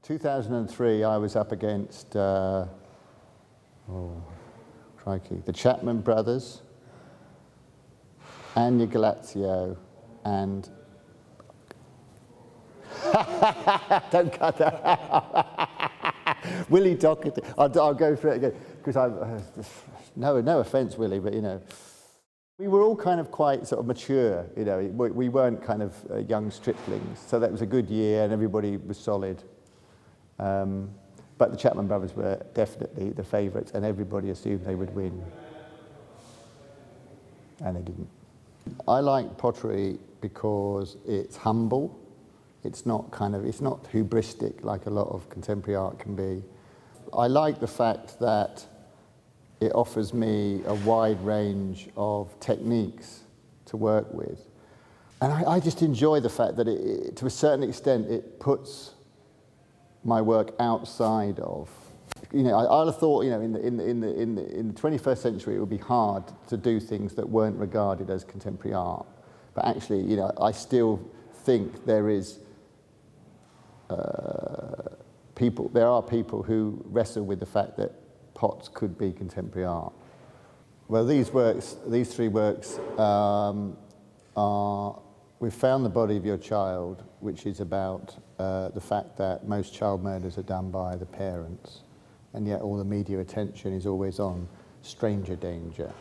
2003, I was up against, the Chapman brothers, Anya Galazio, and don't cut that out. Willie Doherty. I'll go through it again because no offence, Willie, but you know, we were all kind of quite sort of mature. You know, we weren't kind of young striplings, so that was a good year, and everybody was solid. But the Chapman brothers were definitely the favourites, and everybody assumed they would win, and they didn't. I like pottery because it's humble. It's not hubristic like a lot of contemporary art can be. I like the fact that it offers me a wide range of techniques to work with. And I just enjoy the fact that it, to a certain extent, it puts my work outside of, you know, I'd have thought, you know, in the 21st century it would be hard to do things that weren't regarded as contemporary art. But actually, you know, I still think there are people who wrestle with the fact that pots could be contemporary art. Well, these three works are, we've found the body of your child, which is about the fact that most child murders are done by the parents, and yet all the media attention is always on stranger danger.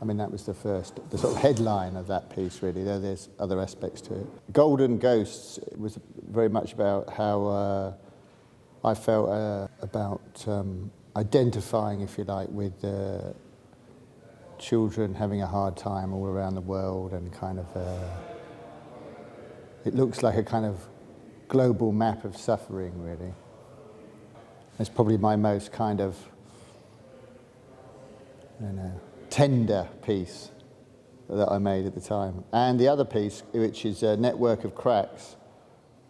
I mean, that was the sort of headline of that piece, really, though there's other aspects to it. Golden Ghosts was very much about how I felt about identifying, if you like, with children having a hard time all around the world, and kind of, it looks like a kind of global map of suffering, really. It's probably my most kind of, I don't know, tender piece that I made at the time. And the other piece, which is a network of cracks,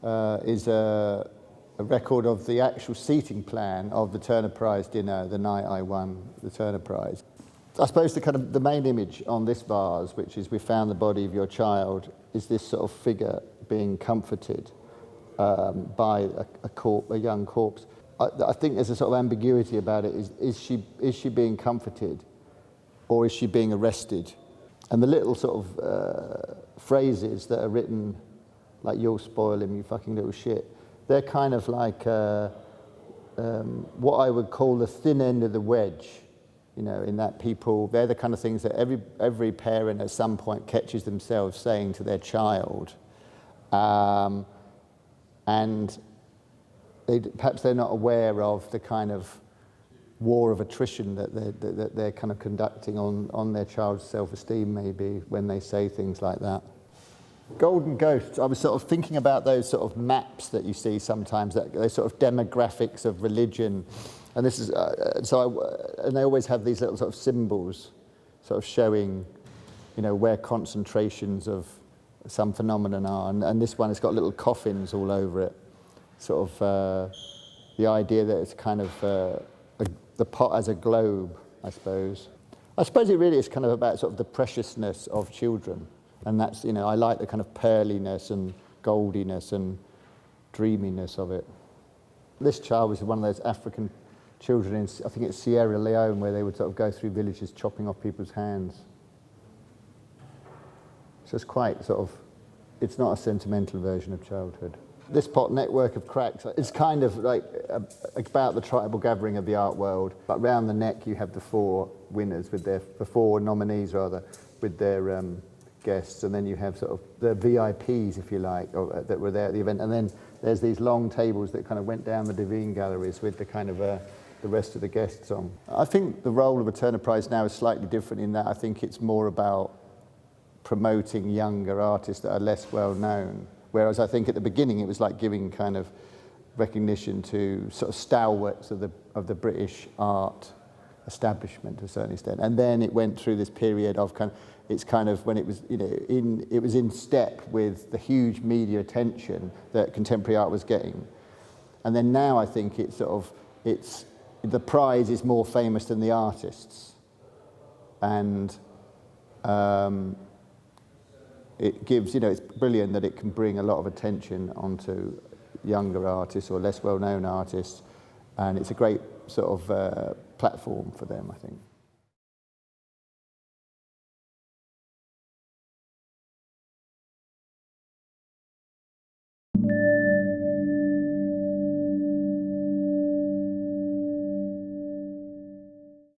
is a record of the actual seating plan of the Turner Prize dinner the night I won the Turner Prize. I suppose the main image on this vase, which is "We found the body of your child," is this sort of figure being comforted by a young corpse. I think there's a sort of ambiguity about it. Is she being comforted, or is she being arrested? And the little sort of phrases that are written, like "You'll spoil him, you fucking little shit," they're kind of like what I would call the thin end of the wedge. You know, in that they're the kind of things that every parent at some point catches themselves saying to their child, and perhaps they're not aware of the kind of war of attrition that they're kind of conducting on their child's self-esteem, maybe, when they say things like that. Golden Ghosts, I was sort of thinking about those sort of maps that you see sometimes, those sort of demographics of religion. And this is, and they always have these little sort of symbols sort of showing, you know, where concentrations of some phenomenon are. And this one has got little coffins all over it. Sort of the idea that it's kind of the pot as a globe, I suppose. I suppose it really is kind of about sort of the preciousness of children. And that's, you know, I like the kind of pearliness and goldiness and dreaminess of it. This child was one of those African children in, I think it's Sierra Leone, where they would sort of go through villages chopping off people's hands. So it's quite sort of, it's not a sentimental version of childhood. This pot, Network of Cracks, it's kind of like about the tribal gathering of the art world, but round the neck you have the four winners the four nominees rather, with their guests, and then you have sort of the VIPs, if you like, that were there at the event, and then there's these long tables that kind of went down the Devine galleries with the kind of the rest of the guests on. I think the role of a Turner Prize now is slightly different in that I think it's more about promoting younger artists that are less well known, whereas I think at the beginning it was like giving kind of recognition to sort of stalwarts of the British art establishment to a certain extent, and then it went through this period of it's kind of when it was, you know, it was in step with the huge media attention that contemporary art was getting, and then now I think it's the prize is more famous than the artists, and it gives, you know, it's brilliant that it can bring a lot of attention onto younger artists or less well-known artists, and it's a great sort of platform for them, I think.